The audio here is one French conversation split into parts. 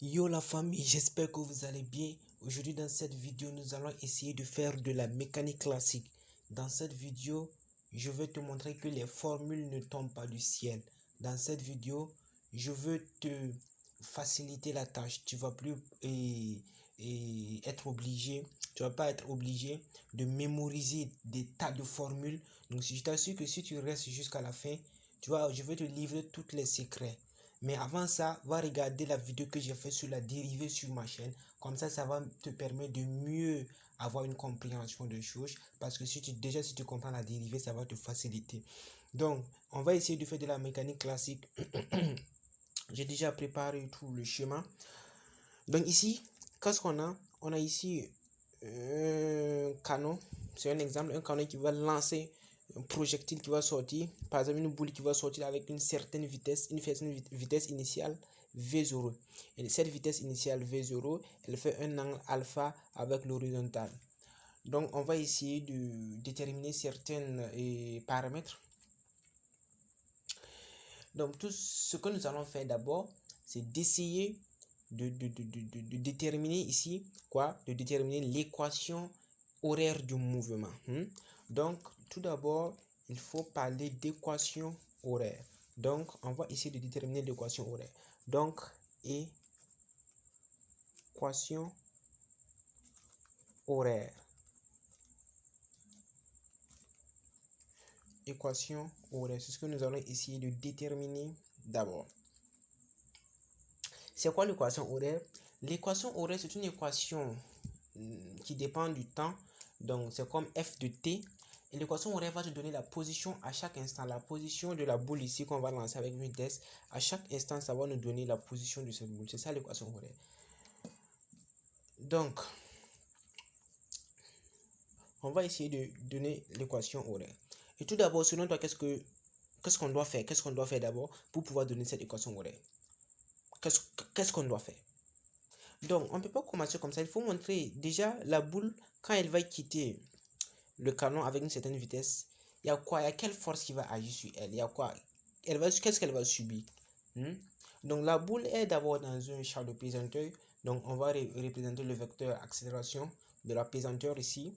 Yo la famille, j'espère que vous allez bien. Aujourd'hui dans cette vidéo, nous allons essayer de faire de la mécanique classique. Dans cette vidéo, je vais te montrer que les formules ne tombent pas du ciel. Dans cette vidéo, je veux te faciliter la tâche. Tu vas plus être obligé, tu vas pas être obligé de mémoriser des tas de formules. Donc je t'assure que si tu restes jusqu'à la fin, je vais te livrer tous les secrets. Mais avant ça, va regarder la vidéo que j'ai fait sur la dérivée sur ma chaîne. Comme ça va te permettre de mieux avoir une compréhension de choses. Parce que si tu comprends la dérivée, ça va te faciliter. Donc, on va essayer de faire de la mécanique classique. J'ai déjà préparé tout le schéma. Donc ici, qu'est-ce qu'on a? On a ici un canon. C'est un exemple, un canon qui va lancer un projectile qui va sortir, par exemple une boule qui va sortir avec une certaine vitesse initiale V0. Et cette vitesse initiale V0, elle fait un angle alpha avec l'horizontale. Donc on va essayer de déterminer certains paramètres. Donc tout ce que nous allons faire d'abord, c'est d'essayer de déterminer ici quoi? De déterminer l'équation horaire du mouvement. Donc tout d'abord, il faut parler d'équation horaire. Donc on va essayer de déterminer l'équation horaire. Donc équation horaire. Équation horaire, c'est ce que nous allons essayer de déterminer d'abord. C'est quoi l'équation horaire? L'équation horaire, c'est une équation qui dépend du temps. Donc, c'est comme f de t. Et l'équation horaire va te donner la position à chaque instant. La position de la boule ici qu'on va lancer avec une vitesse. À chaque instant, ça va nous donner la position de cette boule. C'est ça l'équation horaire. Donc, on va essayer de donner l'équation horaire. Et tout d'abord, selon toi, qu'est-ce qu'on doit faire? Qu'est-ce qu'on doit faire d'abord pour pouvoir donner cette équation horaire? Qu'est-ce qu'on doit faire? Donc, on ne peut pas commencer comme ça. Il faut montrer déjà la boule, quand elle va quitter le canon avec une certaine vitesse, il y a quoi? Il y a quelle force qui va agir sur elle? Il y a quoi? Qu'est-ce qu'elle va subir? Donc, la boule est d'abord dans un champ de pesanteur. Donc, on va représenter le vecteur accélération de la pesanteur ici.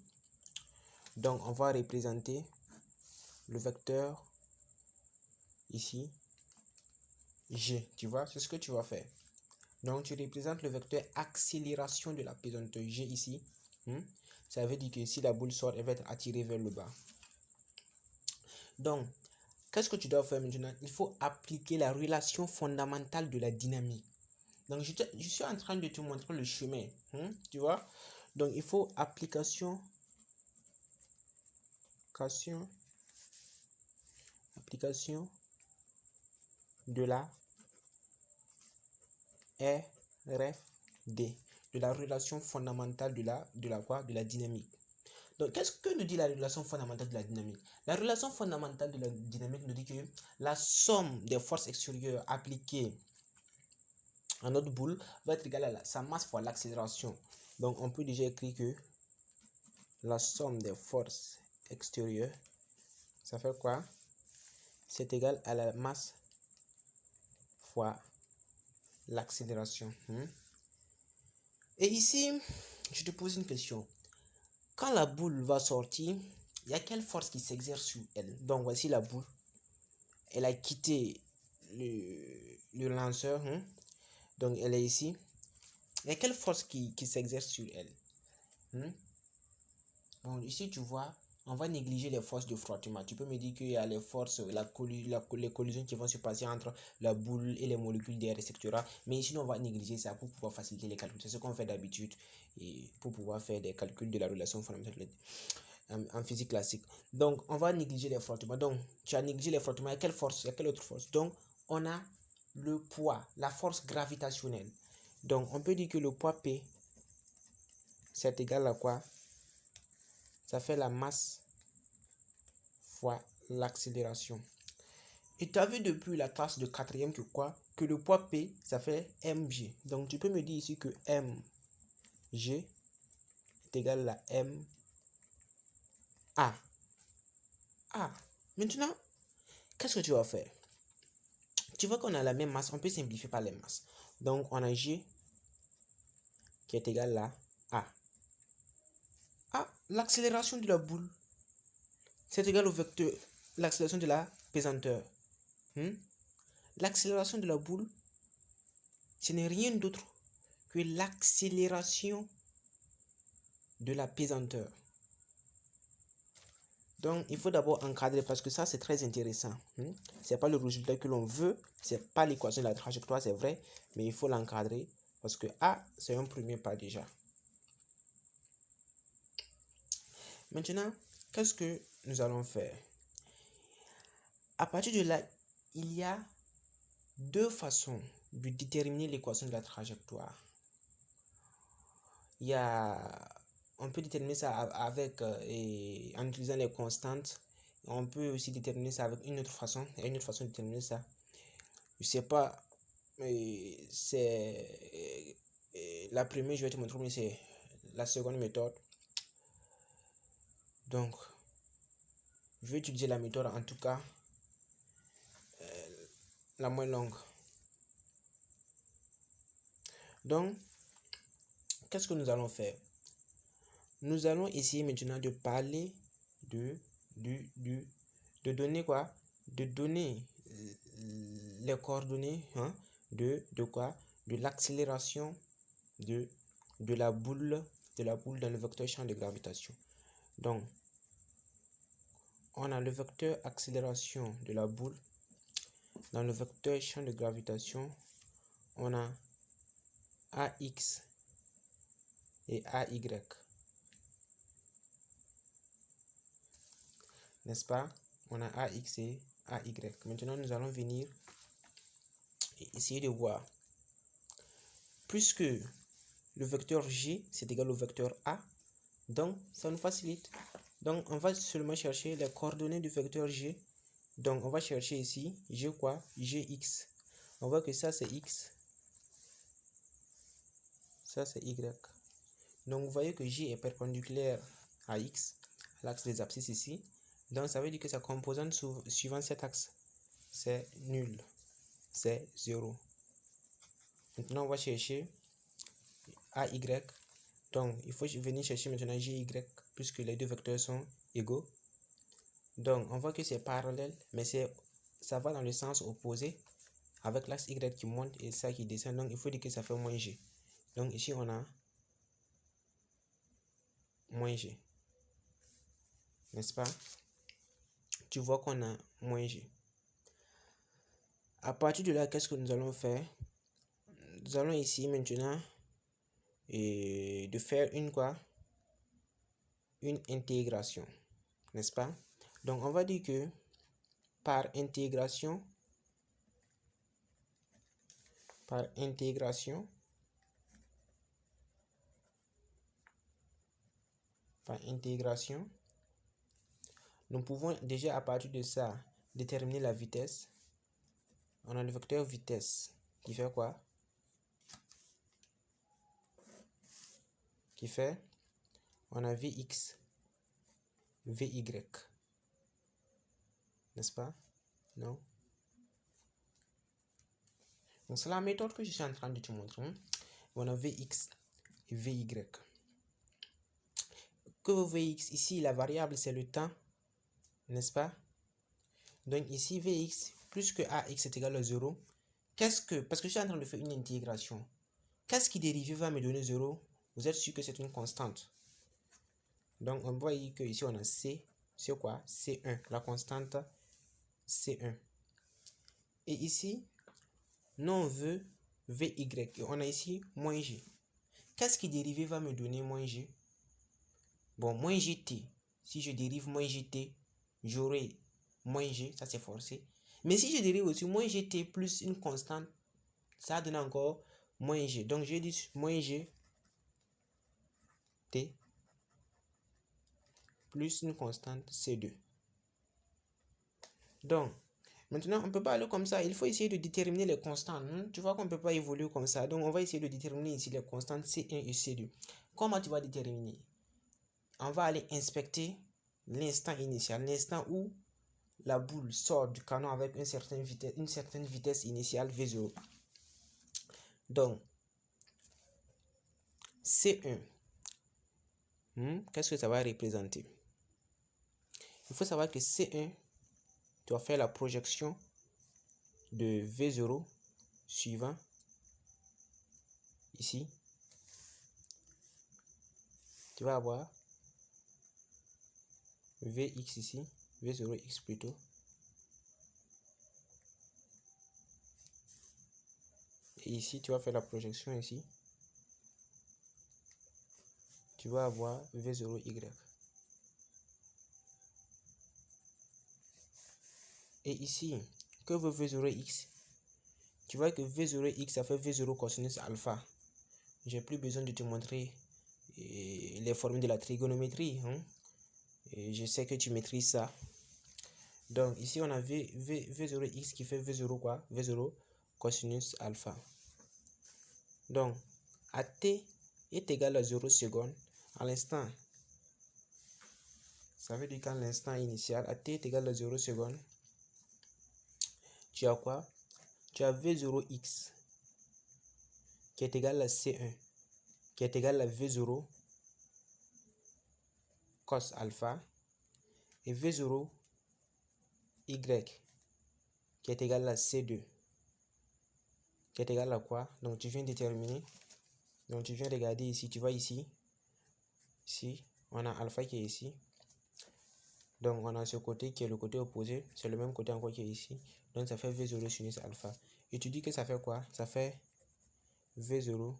Donc, on va représenter le vecteur ici, G. Tu vois, c'est ce que tu vas faire. Donc, tu représentes le vecteur accélération de la pesanteur G ici. Ça veut dire que si la boule sort, elle va être attirée vers le bas. Donc, qu'est-ce que tu dois faire maintenant? Il faut appliquer la relation fondamentale de la dynamique. Donc, je suis en train de te montrer le chemin. Tu vois? Donc, il faut application de la RFD, de la relation fondamentale de la dynamique. Donc, qu'est-ce que nous dit la relation fondamentale de la dynamique? La relation fondamentale de la dynamique nous dit que la somme des forces extérieures appliquées à notre boule va être égale à sa masse fois l'accélération. Donc, on peut déjà écrire que la somme des forces extérieures, ça fait quoi? C'est égal à la masse fois l'accélération. Et ici, je te pose une question. Quand la boule va sortir, il y a quelle force qui s'exerce sur elle? Donc, voici la boule. Elle a quitté le lanceur. Donc, elle est ici. Il y a quelle force qui s'exerce sur elle? Bon, ici, tu vois, on va négliger les forces de frottement. Tu peux me dire qu'il y a les forces, les collisions qui vont se passer entre la boule et les molécules d'air, etc. Mais ici, on va négliger ça pour pouvoir faciliter les calculs. C'est ce qu'on fait d'habitude pour pouvoir faire des calculs de la relation fondamentale en physique classique. Donc, on va négliger les frottements. Donc, tu as négligé les frottements. Il y a quelle force? Il y a quelle autre force? Donc, on a le poids, la force gravitationnelle. Donc, on peut dire que le poids P, c'est égal à quoi? Ça fait la masse fois l'accélération. Et tu as vu depuis la classe de quatrième que quoi? Que le poids P, ça fait mg. Donc, tu peux me dire ici que mg est égal à ma. Maintenant, qu'est-ce que tu vas faire? Tu vois qu'on a la même masse, on peut simplifier par les masses. Donc, on a G qui est égal à A. L'accélération de la boule, c'est égal au vecteur, l'accélération de la pesanteur. L'accélération de la boule, ce n'est rien d'autre que l'accélération de la pesanteur. Donc, il faut d'abord encadrer parce que ça, c'est très intéressant. Ce n'est pas le résultat que l'on veut, ce n'est pas l'équation de la trajectoire, c'est vrai, mais il faut l'encadrer parce que A, c'est un premier pas déjà. Maintenant, qu'est-ce que nous allons faire? À partir de là, il y a deux façons de déterminer l'équation de la trajectoire. On peut déterminer ça avec en utilisant les constantes. On peut aussi déterminer ça avec une autre façon. Et une autre façon de déterminer ça, je sais pas, c'est la première, je vais te montrer, mais c'est la seconde méthode. Donc, je vais utiliser la méthode, en tout cas, la moins longue. Donc, qu'est-ce que nous allons faire? Nous allons essayer maintenant de parler de donner quoi? De donner les coordonnées de quoi? De l'accélération de la boule dans le vecteur champ de gravitation. Donc, on a le vecteur accélération de la boule dans le vecteur champ de gravitation. On a AX et AY. N'est-ce pas? On a AX et AY. Maintenant, nous allons venir et essayer de voir. Puisque le vecteur G, c'est égal au vecteur A, donc ça nous facilite. Donc, on va seulement chercher les coordonnées du vecteur G. Donc, on va chercher ici G quoi? Gx. On voit que ça, c'est X. Ça, c'est Y. Donc, vous voyez que G est perpendiculaire à X, à l'axe des abscisses ici. Donc, ça veut dire que sa composante suivant cet axe, c'est nul. C'est 0. Maintenant, on va chercher AY. Donc, il faut venir chercher maintenant GY, puisque les deux vecteurs sont égaux. Donc, on voit que c'est parallèle, mais ça va dans le sens opposé, avec l'axe Y qui monte et ça qui descend. Donc, il faut dire que ça fait moins G. Donc, ici, on a moins G. N'est-ce pas? Tu vois qu'on a moins G. À partir de là, qu'est-ce que nous allons faire? Nous allons essayer maintenant de faire une intégration. N'est-ce pas? Donc, on va dire que par intégration, nous pouvons déjà à partir de ça déterminer la vitesse. On a le vecteur vitesse qui fait quoi? On a Vx, Vy. N'est-ce pas? Non? Donc, c'est la méthode que je suis en train de te montrer. On a Vx et Vy. Que Vx, ici, la variable, c'est le temps. N'est-ce pas? Donc, ici, Vx plus que Ax est égal à 0. Parce que je suis en train de faire une intégration. Qu'est-ce qui dérivé va me donner 0? Vous êtes sûr que c'est une constante. Donc, on voit que ici, on a C. C'est quoi? C1. La constante C1. Et ici, nous, on veut Vy. Et on a ici moins G. Qu'est-ce qui dérivé va me donner moins G? Bon, moins GT. Si je dérive moins GT, j'aurai moins G. Ça, c'est forcé. Mais si je dérive aussi moins GT plus une constante, ça donne encore moins G. Donc, je dis moins G T plus une constante C2. Donc, maintenant, on ne peut pas aller comme ça. Il faut essayer de déterminer les constantes. Tu vois qu'on ne peut pas évoluer comme ça. Donc, on va essayer de déterminer ici les constantes C1 et C2. Comment tu vas déterminer? On va aller inspecter l'instant initial, l'instant où la boule sort du canon avec une certaine vitesse initiale V0. Donc, C1, qu'est-ce que ça va représenter? Il faut savoir que C1 doit faire la projection de V0 suivant ici. Tu vas avoir Vx ici, V0x plutôt. Et ici, tu vas faire la projection ici. Tu vas avoir V0y. Et ici, que veut V0x? Tu vois que V0x, ça fait V0 cosinus alpha. J'ai plus besoin de te montrer les formules de la trigonométrie. Et je sais que tu maîtrises ça. Donc ici, on a V0x qui fait V0 quoi? V0 cosinus alpha. Donc, à t est égal à 0 secondes, à l'instant, ça veut dire qu'à l'instant initial, à t est égal à 0 secondes, tu as quoi? Tu as V0x qui est égal à C1 qui est égal à V0 cos alpha et V0 y qui est égal à C2 qui est égal à quoi? Donc tu viens déterminer, donc tu viens regarder ici, tu vois ici, on a alpha qui est ici, donc on a ce côté qui est le côté opposé, c'est le même côté encore qui est ici, donc ça fait V0 sinus alpha, et tu dis que ça fait quoi? Ça fait V0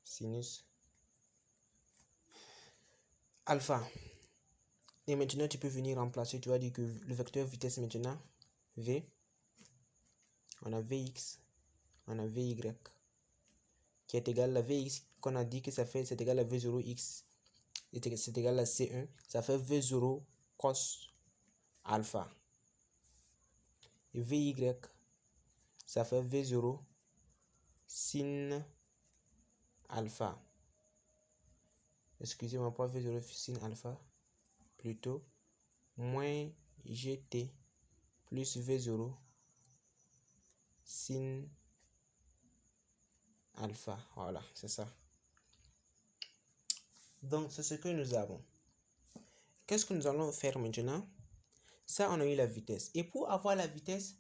sinus alpha. Et maintenant tu peux venir remplacer, tu vas dire que le vecteur vitesse maintenant, V, on a Vx, on a Vy, qui est égal à Vx, qu'on a dit que ça fait, c'est égal à V0x, c'est égal à C1, ça fait V0 cos alpha. Et Vy, ça fait V0 sin alpha. Excusez-moi, pas V0 sin alpha, plutôt moins Gt plus V0 sin alpha. Voilà, c'est ça. Donc, c'est ce que nous avons. Qu'est-ce que nous allons faire maintenant? Ça, on a eu la vitesse. Et pour avoir la vitesse,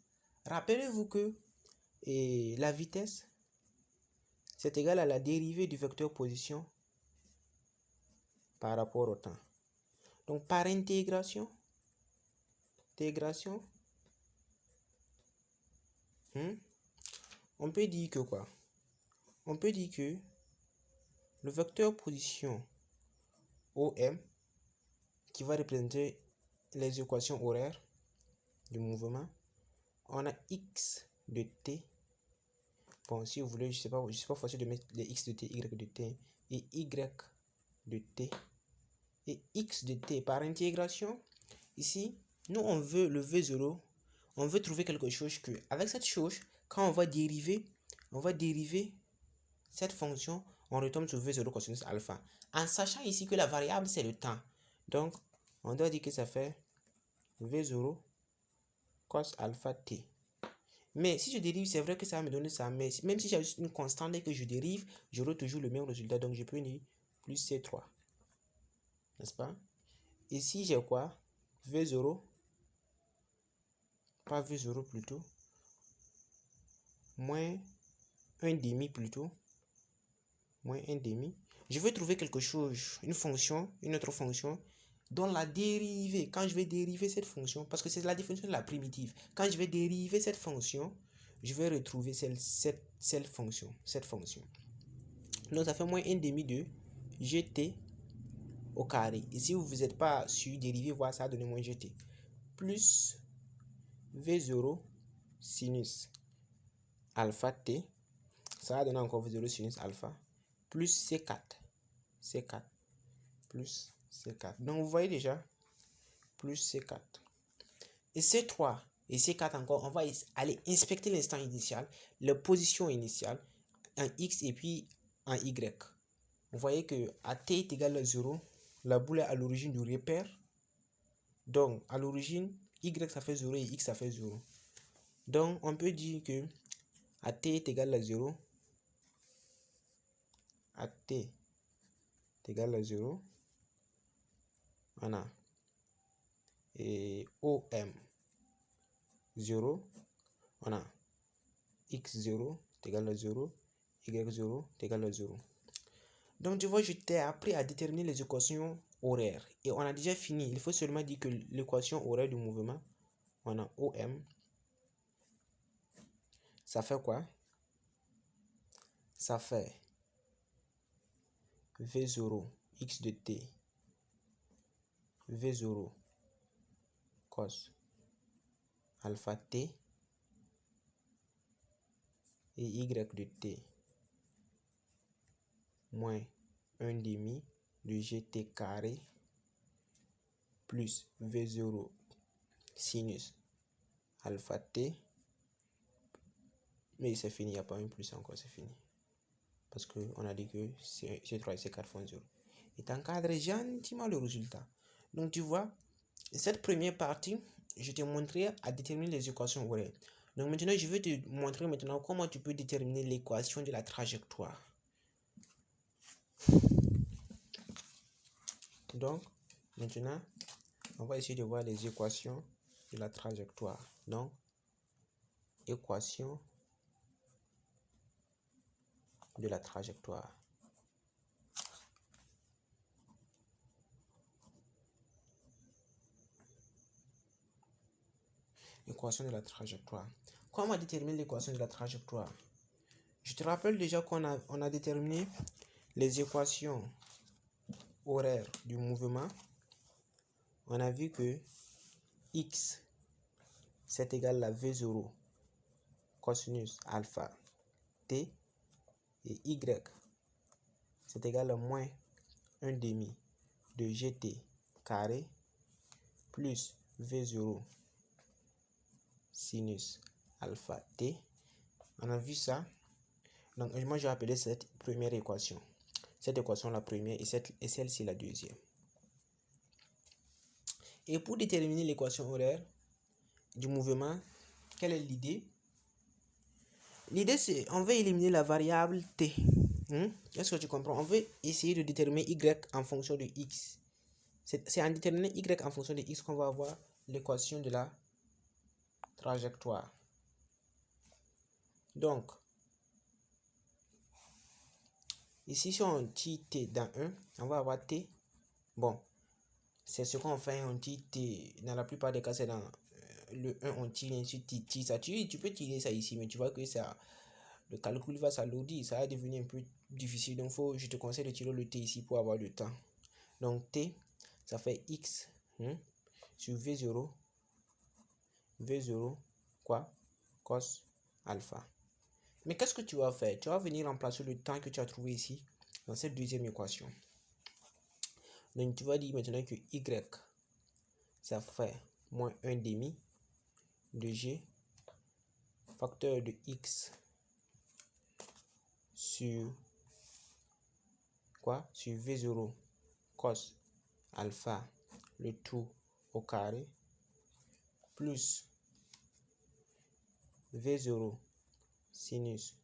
rappelez-vous que la vitesse, c'est égal à la dérivée du vecteur position par rapport au temps. Donc, par intégration, on peut dire que quoi? On peut dire que le vecteur position OM, qui va représenter les équations horaires du mouvement, on a x de t. Bon, si vous voulez, je sais pas forcé de mettre les x de t, y de t et y de t et x de t par intégration. Ici, nous on veut le V0, on veut trouver quelque chose que, avec cette chose, quand on va dériver cette fonction, on retombe sur V0 cosinus alpha. En sachant ici que la variable c'est le temps. Donc, on doit dire que ça fait V0 cos alpha t. Mais si je dérive, c'est vrai que ça va me donner ça. Mais même si j'ai juste une constante et que je dérive, j'aurai toujours le même résultat. Donc, je peux dire plus C3. N'est-ce pas? Ici, j'ai quoi? V0. Pas V0 plutôt. Moins 1 demi plutôt. Moins 1 demi. Je vais trouver quelque chose, une fonction, une autre fonction, dont la dérivée, quand je vais dériver cette fonction, parce que c'est la définition de la primitive, quand je vais dériver cette fonction, je vais retrouver cette fonction. Donc ça fait moins 1 demi de gt au carré. Et si vous n'êtes pas sur dériver, voir ça, donner moins gt. Plus v0 sinus alpha t, ça va donner encore v0 sinus alpha, plus c4, plus c4. Donc vous voyez déjà, plus c4. Et c3 et c4 encore, on va aller inspecter l'instant initial, la position initiale, en x et puis en y. Vous voyez que à t est égal à 0, la boule est à l'origine du repère. Donc à l'origine, y ça fait 0 et x ça fait 0. Donc on peut dire que à t est égal à 0, à t est égal à 0, on a et OM 0, on a x0 est égal à 0, y0 est égal à 0. Donc tu vois, je t'ai appris à déterminer les équations horaires. Et on a déjà fini. Il faut seulement dire que l'équation horaire du mouvement, on a OM. Ça fait quoi? Ça fait V0 x de t, V0 cos alpha t et y de t moins 1 demi de gt carré plus V0 sinus alpha t. Mais c'est fini, il n'y a pas un plus encore, c'est fini. Parce qu'on a dit que C3 et C4 font 0. Et tu encadres gentiment le résultat. Donc tu vois, cette première partie, je t'ai montré à déterminer les équations horaires. Donc maintenant, je vais te montrer maintenant comment tu peux déterminer l'équation de la trajectoire. Donc, maintenant, on va essayer de voir les équations de la trajectoire. Donc, équation de la trajectoire. Équation de la trajectoire. Comment déterminer l'équation de la trajectoire? Je te rappelle déjà qu'on a déterminé les équations horaires du mouvement. On a vu que x c'est égal à V0 cosinus alpha t et y c'est égal à moins 1 demi de gt carré plus V0 sinus alpha t. On a vu ça. Donc moi j'ai appelé cette première équation. Cette équation la première et celle-ci la deuxième. Et pour déterminer l'équation horaire du mouvement, quelle est l'idée? L'idée c'est on veut éliminer la variable t. Est-ce que tu comprends? On veut essayer de déterminer y en fonction de x. C'est en déterminant y en fonction de x qu'on va avoir l'équation de la trajectoire. Donc, ici si on tire t dans 1, on va avoir t. Bon, c'est ce qu'on fait, on tire t. Dans la plupart des cas, c'est dans le 1, on tire, ensuite tu tires ça. Tu peux tirer ça ici, mais tu vois que ça, le calcul va s'alourdir, ça va devenir un peu difficile. Donc, je te conseille de tirer le t ici pour avoir le temps. Donc, t, ça fait x sur V0, quoi? Cos alpha. Mais qu'est-ce que tu vas faire? Tu vas venir remplacer le temps que tu as trouvé ici dans cette deuxième équation. Donc, tu vas dire maintenant que y, ça fait moins 1 demi de g facteur de x sur quoi? Sur V0 cos alpha, le tout au carré, plus V0 sinus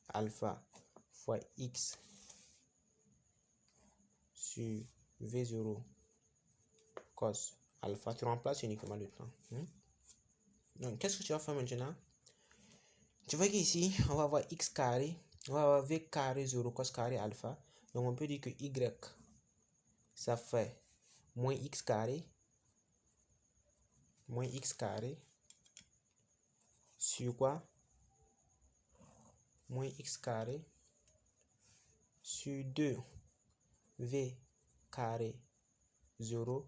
alpha fois x sur V0 cos alpha. Tu remplaces uniquement le temps. Donc, qu'est-ce que tu vas faire maintenant? Tu vois qu'ici, on va avoir x carré, on va avoir v carré 0 cos carré alpha. Donc, on peut dire que y, ça fait moins x carré sur quoi? Moins x carré sur 2 v carré 0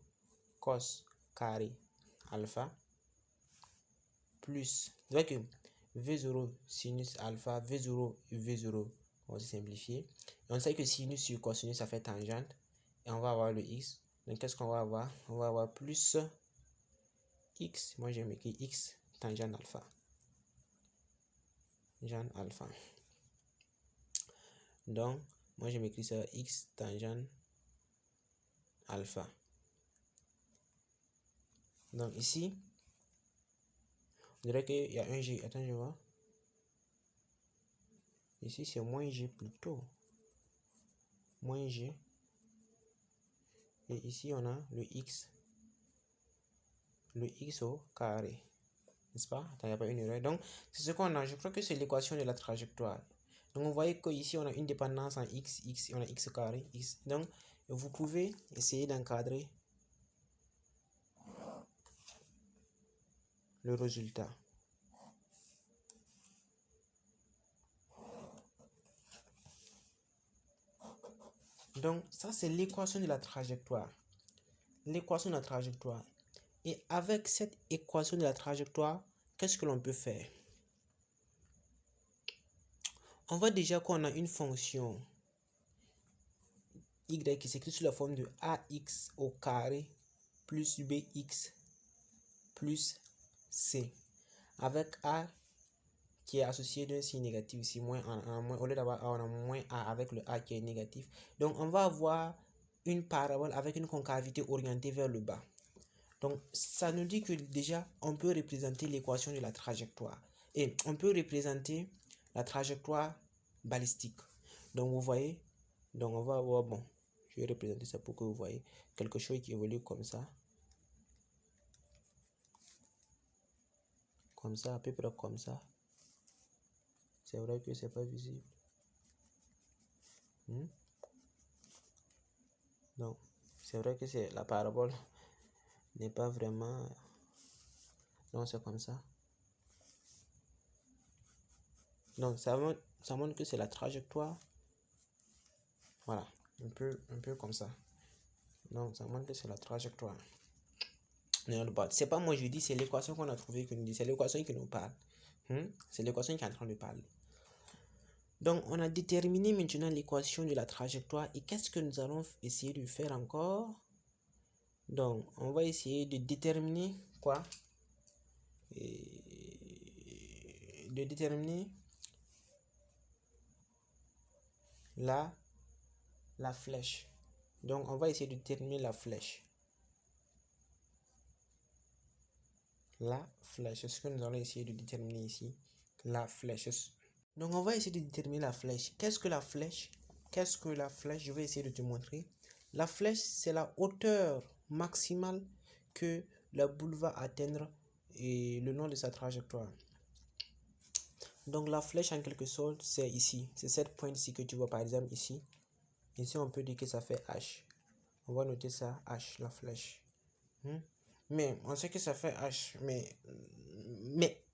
cos carré alpha plus, tu vois que V0 sinus alpha, V0 et V0, on va simplifier. Et on sait que sinus sur cosinus, ça fait tangente. Et on va avoir le x. Donc, qu'est-ce qu'on va avoir? On va avoir plus x. Moi, j'ai écrit x tangente alpha. Tangente alpha. Donc, moi, j'ai écrit ça x tangente alpha. Donc, ici, on dirait qu'il y a un g. Attends, je vois. Ici, c'est moins g plutôt. moins g. Et ici, on a le x au carré. N'est-ce pas? Il n'y a pas une erreur. Donc, c'est ce qu'on a. Je crois que c'est l'équation de la trajectoire. Donc, vous voyez qu'ici, on a une dépendance en x, on a x carré, x. Donc, vous pouvez essayer d'encadrer le résultat. Donc, ça, c'est l'équation de la trajectoire. L'équation de la trajectoire. Et avec cette équation de la trajectoire, qu'est-ce que l'on peut faire? On voit déjà qu'on a une fonction y qui s'écrit sous la forme de ax au carré plus bx plus c. Avec a qui est associé d'un signe négatif ici, moins au lieu d'avoir a, on a moins a avec le a qui est négatif. Donc, on va avoir une parabole avec une concavité orientée vers le bas. Donc, ça nous dit que déjà, on peut représenter l'équation de la trajectoire. Et on peut représenter la trajectoire balistique. Donc, vous voyez, donc on va avoir, bon, je vais représenter ça pour que vous voyez quelque chose qui évolue comme ça. Comme ça, à peu près comme ça. C'est vrai que c'est pas visible. Donc, c'est vrai que c'est la parabole n'est pas vraiment... Non, c'est comme ça. Donc, ça montre que c'est la trajectoire. Voilà, un peu comme ça. Donc, ça montre que c'est la trajectoire. C'est pas moi je dis, c'est l'équation qu'on a trouvée que nous dit. C'est l'équation qui nous parle. C'est l'équation qui est en train de parler. Donc, on a déterminé maintenant l'équation de la trajectoire. Et qu'est-ce que nous allons essayer de faire encore? Donc, on va essayer de déterminer quoi? De déterminer la flèche. Donc, on va essayer de déterminer la flèche. La flèche. Ce que nous allons essayer de déterminer ici. La flèche. Donc, on va essayer de déterminer la flèche. Qu'est-ce que la flèche? Qu'est-ce que la flèche? Je vais essayer de te montrer. La flèche, c'est la hauteur maximale que la boule va atteindre et le long de sa trajectoire. Donc, la flèche, en quelque sorte, c'est ici. C'est cette pointe ici que tu vois, par exemple, ici. Ici, on peut dire que ça fait H. On va noter ça, H, la flèche. Mais on sait que ça fait H. Mais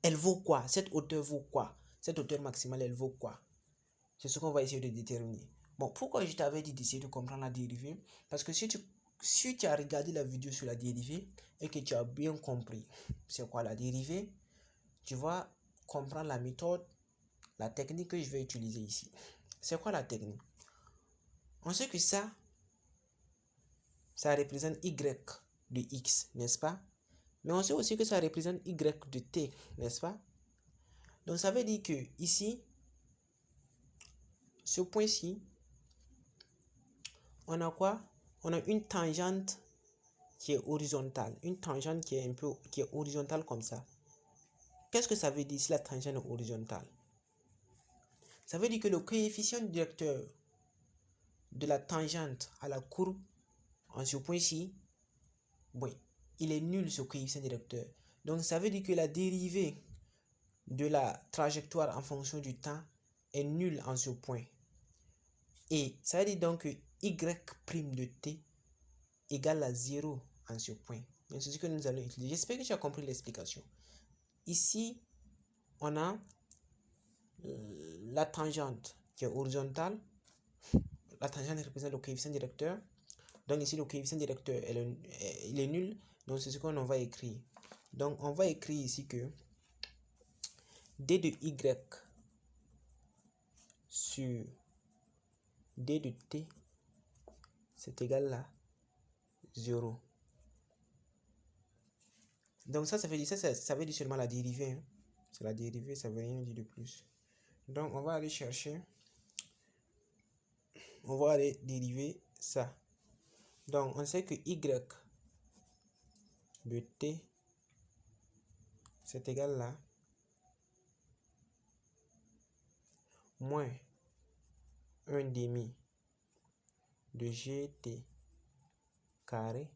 elle vaut quoi? Cette hauteur vaut quoi? Cette hauteur maximale, elle vaut quoi? C'est ce qu'on va essayer de déterminer. Bon, pourquoi je t'avais dit d'essayer de comprendre la dérivée? Parce que si tu as regardé la vidéo sur la dérivée et que tu as bien compris c'est quoi la dérivée, tu vas comprendre la méthode, la technique que je vais utiliser ici. C'est quoi la technique? On sait que ça représente y de x, n'est-ce pas? Mais on sait aussi que ça représente y de t, n'est-ce pas? Donc ça veut dire que ici, ce point-ci, on a quoi? On a une tangente qui est horizontale. Une tangente qui est horizontale comme ça. Qu'est-ce que ça veut dire si la tangente est horizontale? Ça veut dire que le coefficient directeur de la tangente à la courbe en ce point-ci, oui, il est nul ce coefficient directeur. Donc ça veut dire que la dérivée de la trajectoire en fonction du temps est nulle en ce point. Et ça veut dire donc que y' de t égale à 0 en ce point. Donc c'est ce que nous allons utiliser. J'espère que tu as compris l'explication. Ici, on a la tangente qui est horizontale. La tangente représente le coefficient directeur. Donc ici, le coefficient directeur, il est nul. Donc c'est ce qu'on va écrire. Donc on va écrire ici que d de y sur d de t, c'est égal à 0. Donc ça veut dire ça veut dire seulement la dérivée. C'est la dérivée, ça veut rien dire de plus. Donc on va aller chercher. On va aller dériver ça. Donc on sait que y de t, c'est égal à moins 1 demi de gt carré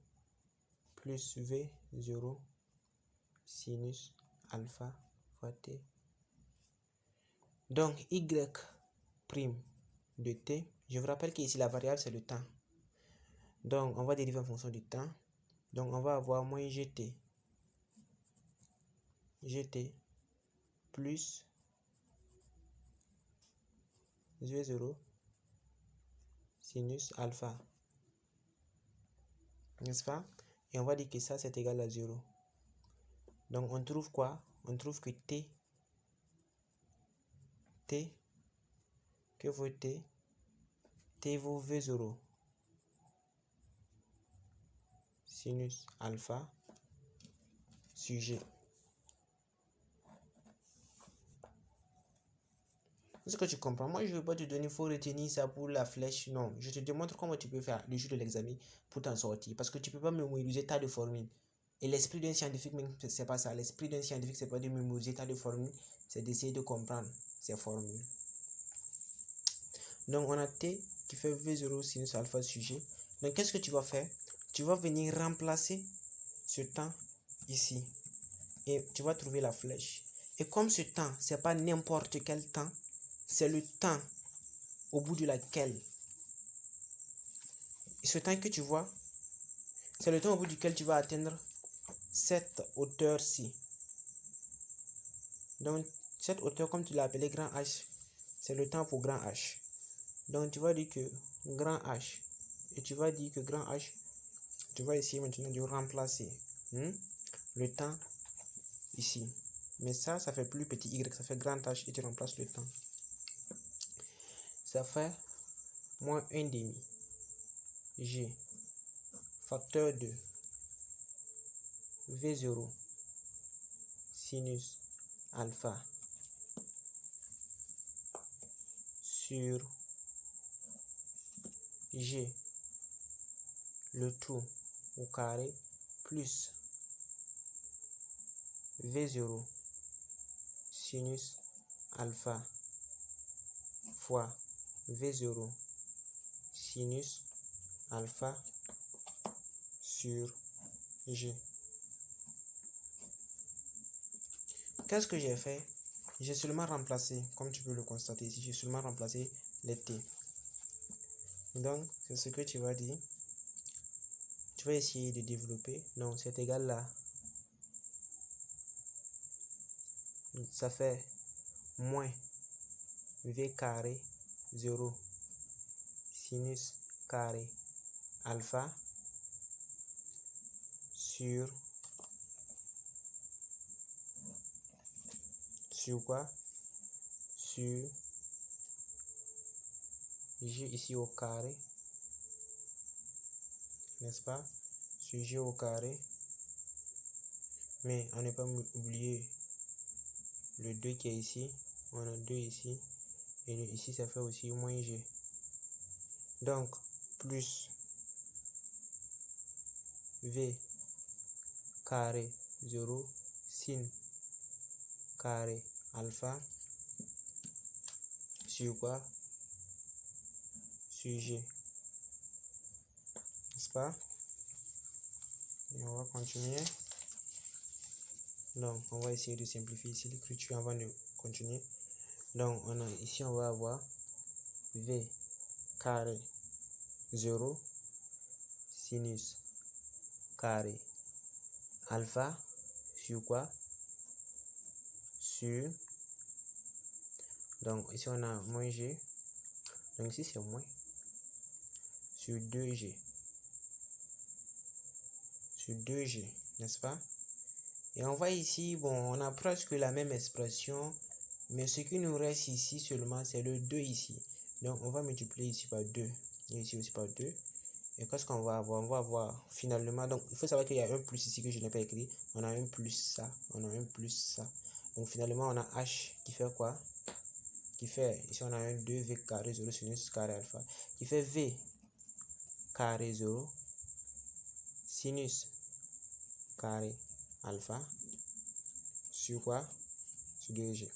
plus v0 sinus alpha fois t. Donc, y prime de t, je vous rappelle qu'ici la variable c'est le temps. Donc, on va dériver en fonction du temps. Donc, on va avoir moins gt plus v0 sinus alpha. N'est-ce pas? Et on va dire que ça c'est égal à 0. Donc, on trouve quoi? On trouve que t, que vaut t? T vaut v0 sinus alpha sur g. Est-ce que tu comprends? Moi, je ne veux pas te donner, il faut retenir ça pour la flèche. Non, je te démontre comment tu peux faire le jour de l'examen pour t'en sortir. Parce que tu ne peux pas mémoriser tas de formules. Et l'esprit d'un scientifique, même, c'est pas ça. L'esprit d'un scientifique, c'est pas de mémoriser tas de formules, c'est d'essayer de comprendre ces formules. Donc, on a t qui fait v0 sinus alpha sur g. Donc, qu'est-ce que tu vas faire? Tu vas venir remplacer ce temps ici. Et tu vas trouver la flèche. Et comme ce temps, c'est pas n'importe quel temps, c'est le temps au bout de laquelle, ce temps que tu vois, c'est le temps au bout duquel tu vas atteindre cette hauteur-ci. Donc, cette hauteur, comme tu l'as appelé grand H, c'est le temps pour grand H. Donc, tu vas dire que grand H, et tu vas dire que grand H, tu vas essayer maintenant de remplacer le temps ici. Mais ça fait plus petit y, ça fait grand H et tu remplaces le temps. Ça fait moins 1 demi g facteur de v0 sinus alpha sur g le tout au carré plus v0 sinus alpha fois v0 sinus alpha sur g. Qu'est-ce que j'ai fait? J'ai seulement remplacé, comme tu peux le constater ici, j'ai seulement remplacé les t. Donc, c'est ce que tu vas dire. Tu vas essayer de développer. Donc, c'est égal là. Donc, ça fait moins v carré 0 sinus carré alpha sur quoi? Sur g ici au carré, n'est-ce pas? Sur g au carré, mais on ne pas oublier le 2 qui est ici, on a 2 ici, et ici ça fait aussi moins g. Donc, plus v carré 0 sin carré alpha sur quoi? Sur g, n'est-ce pas? Et on va continuer. Donc, on va essayer de simplifier ici l'écriture avant de continuer. Donc, ici, on va avoir v carré 0 sinus carré alpha sur quoi? Sur, donc ici on a moins g, donc ici c'est moins, sur 2g, n'est-ce pas? Et on voit ici, bon, on a presque la même expression, mais ce qui nous reste ici seulement, c'est le 2 ici. Donc on va multiplier ici par 2, et ici aussi par 2. Et qu'est-ce qu'on va avoir? On va avoir finalement, donc il faut savoir qu'il y a un plus ici que je n'ai pas écrit. On a un plus ça, on a un plus ça. Donc finalement on a h qui fait quoi? Qui fait, ici on a un 2v carré 0 sinus carré alpha, qui fait v carré 0 sinus carré alpha sur quoi? Sur 2g.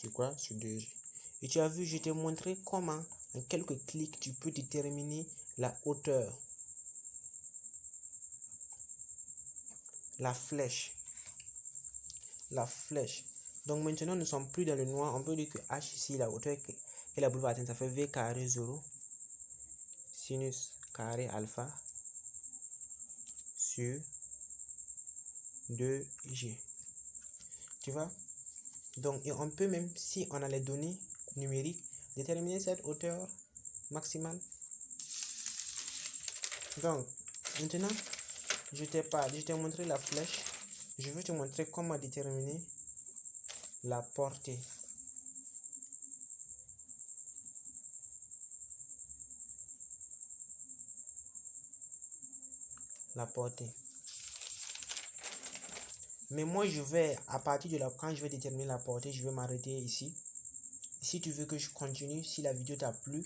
sur quoi? Sur 2G. Et tu as vu, je t'ai montré comment, en quelques clics, tu peux déterminer la hauteur, la flèche. Donc maintenant, nous ne sommes plus dans le noir. On peut dire que H ici, la hauteur que la boule va atteindre, ça fait V carré 0 sinus carré alpha sur 2G. Tu vois? Donc, et on peut même, si on a les données numériques, déterminer cette hauteur maximale. Donc, maintenant, je t'ai montré la flèche. Je vais te montrer comment déterminer la portée. La portée. Mais moi, je vais, à partir de là, quand je vais déterminer la portée, je vais m'arrêter ici. Si tu veux que je continue, si la vidéo t'a plu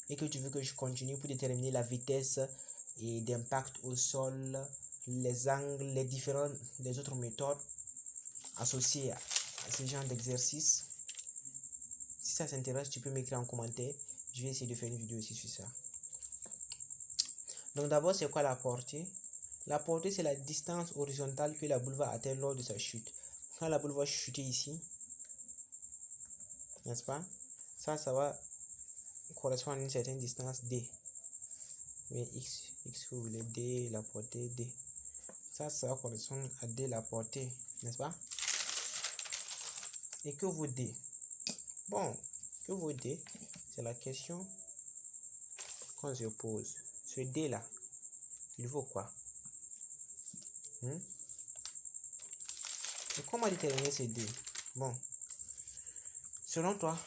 et que tu veux que je continue pour déterminer la vitesse et d'impact au sol, les angles, les autres méthodes associées à ce genre d'exercice, si ça t'intéresse, tu peux m'écrire en commentaire. Je vais essayer de faire une vidéo aussi sur ça. Donc d'abord, c'est quoi la portée? La portée, c'est la distance horizontale que la boule va atteindre lors de sa chute. Quand la boule va chuter ici, n'est-ce pas? Ça va correspondre à une certaine distance D. Mais X vous voulez D, la portée D. Ça va correspondre à D, la portée, n'est-ce pas? Et que vaut D? Bon, que vaut D? C'est la question qu'on se pose. Ce D là, il vaut quoi? Et comment déterminer ce D? Bon, selon toi,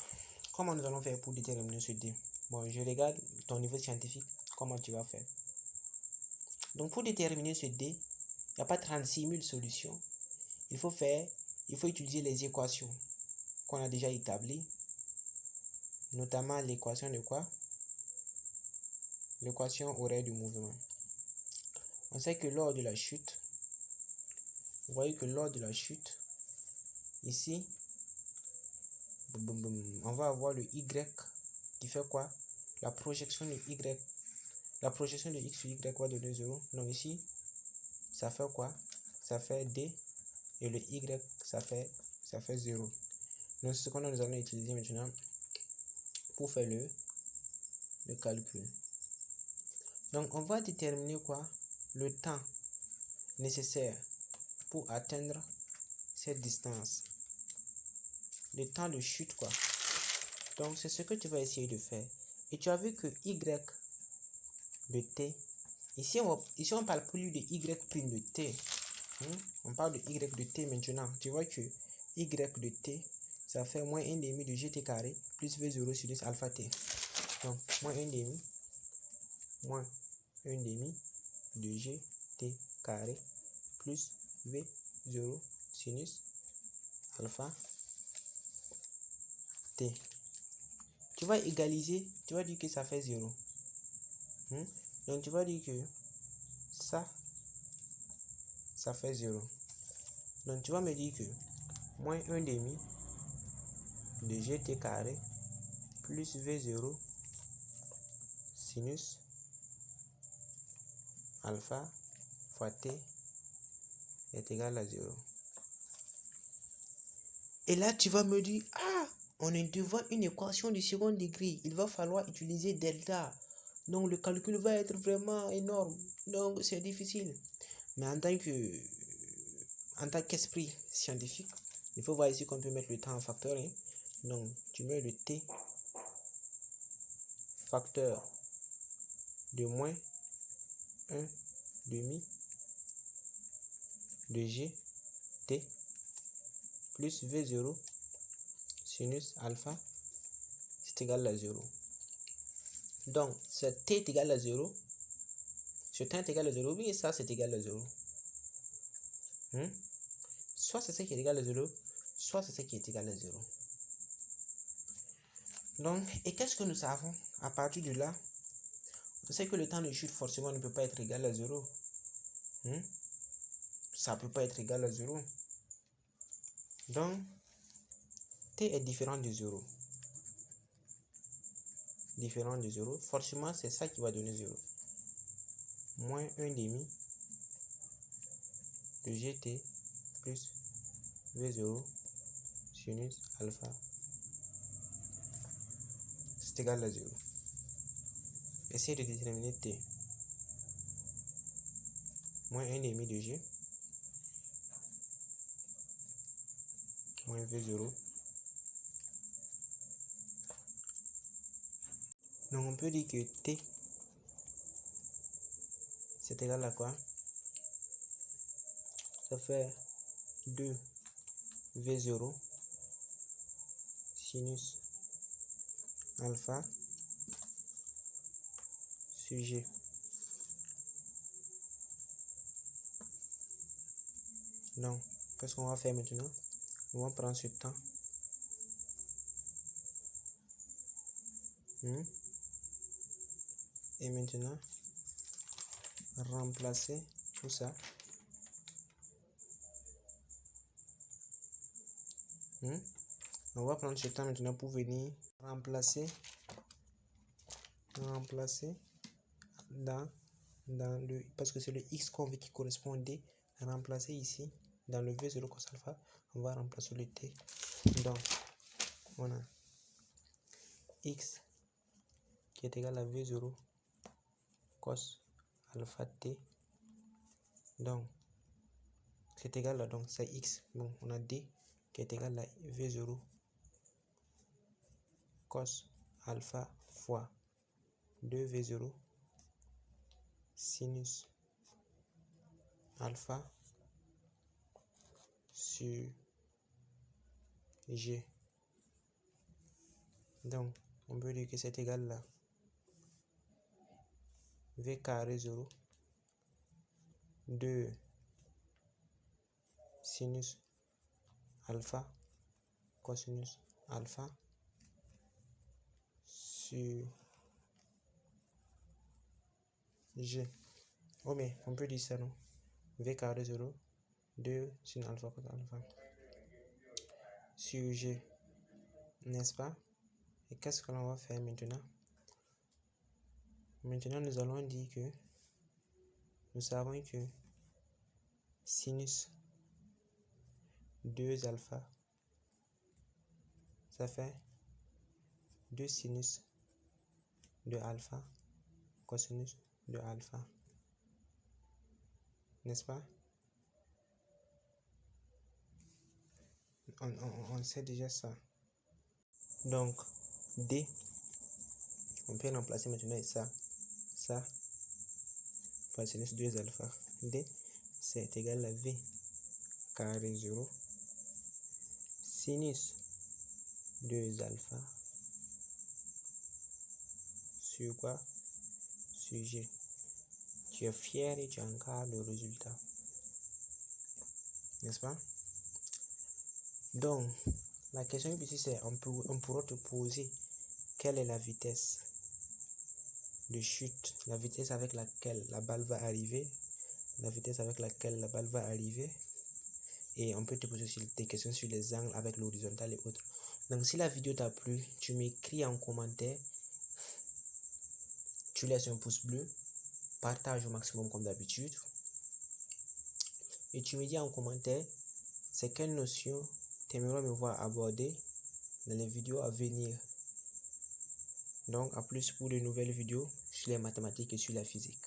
comment nous allons faire pour déterminer ce D? Bon, je regarde ton niveau scientifique, comment tu vas faire. Donc, pour déterminer ce D, il n'y a pas 36 000 solutions. Il faut utiliser les équations qu'on a déjà établies, notamment l'équation de quoi? L'équation horaire du mouvement. On sait que lors de la chute, vous voyez que lors de la chute, ici, on va avoir le Y qui fait quoi? La projection de Y, la projection de X sur Y va donner 0. Donc ici, ça fait quoi? Ça fait D et le Y, ça fait 0. Donc c'est ce qu'on nous allons utiliser maintenant pour faire le calcul. Donc on va déterminer quoi? Le temps nécessaire pour atteindre cette distance. Le temps de chute quoi. Donc c'est ce que tu vas essayer de faire. Et tu as vu que Y de T, ici on parle plus de Y prime de T. On parle de Y de T maintenant. Tu vois que Y de T, ça fait moins 1,5 de GT carré plus V0 sur 10 alpha T. Donc moins 1,5 de GT carré plus V0 sinus alpha T. Tu vas égaliser, tu vas dire que ça fait 0. Donc tu vas dire que ça fait 0. Donc tu vas me dire que moins 1,5 de GT carré plus V0 sinus alpha fois T est égal à 0. Et là, tu vas me dire, on est devant une équation du second degré. Il va falloir utiliser delta. Donc, le calcul va être vraiment énorme. Donc, c'est difficile. Mais en tant qu'esprit scientifique, il faut voir ici qu'on peut mettre le temps en facteur. Donc, tu mets le T facteur de moins 1,5 de G T plus V0 sinus alpha, c'est égal à 0. Donc, ce T est égal à 0. Ce temps est égal à 0. Oui, et ça, c'est égal à 0. Soit c'est ce qui est égal à 0, soit c'est ce qui est égal à 0. Donc, et qu'est-ce que nous savons? À partir de là, on sait que le temps de chute forcément ne peut pas être égal à 0. Ça ne peut pas être égal à 0. Donc, t est différent de 0, forcément c'est ça qui va donner 0. Moins 1 demi de gt plus v0 sinus alpha, c'est égal à 0. Essayez de déterminer t. Moins 1 demi de g moins v0. Donc on peut dire que t c'est égal à quoi? Ça fait 2 v0 sinus alpha sur g. Donc qu'est-ce qu'on va faire maintenant? On va prendre ce temps et maintenant remplacer tout ça on va prendre ce temps maintenant pour venir remplacer dans le, parce que c'est le x qu'on veut qui correspond au d, remplacer ici dans le v0 cos alpha, on va remplacer le t. Donc on a x qui est égal à v0 cos alpha t, donc c'est égal à, donc c'est x, bon on a d qui est égal à v0 cos alpha fois 2v0 sinus alpha sur g. Donc on peut dire que c'est égal à v carré 0 2 sinus alpha cosinus alpha sur g. Oh mais on peut dire ça, non? V carré 0 2 sin alpha cos alpha sur g, n'est-ce pas? Et qu'est-ce que l'on va faire maintenant? Maintenant nous allons dire que nous savons que sinus 2 alpha ça fait 2 sinus de alpha cosinus de alpha, n'est-ce pas? On sait déjà ça. Donc d, on peut remplacer maintenant ça par sinus 2 alpha. D c'est égal à v carré 0 sinus 2 alpha sur quoi? Sur g. Tu es fier et tu encadres le résultat, n'est-ce pas? Donc la question ici c'est on pourra te poser quelle est la vitesse de chute, la vitesse avec laquelle la balle va arriver, et on peut te poser des questions sur les angles avec l'horizontale et autres. Donc si la vidéo t'a plu, tu m'écris en commentaire, tu laisses un pouce bleu, partage au maximum comme d'habitude, et tu me dis en commentaire c'est quelle notion tu aimerais me voir aborder dans les vidéos à venir. Donc à plus pour de nouvelles vidéos sur les mathématiques et sur la physique.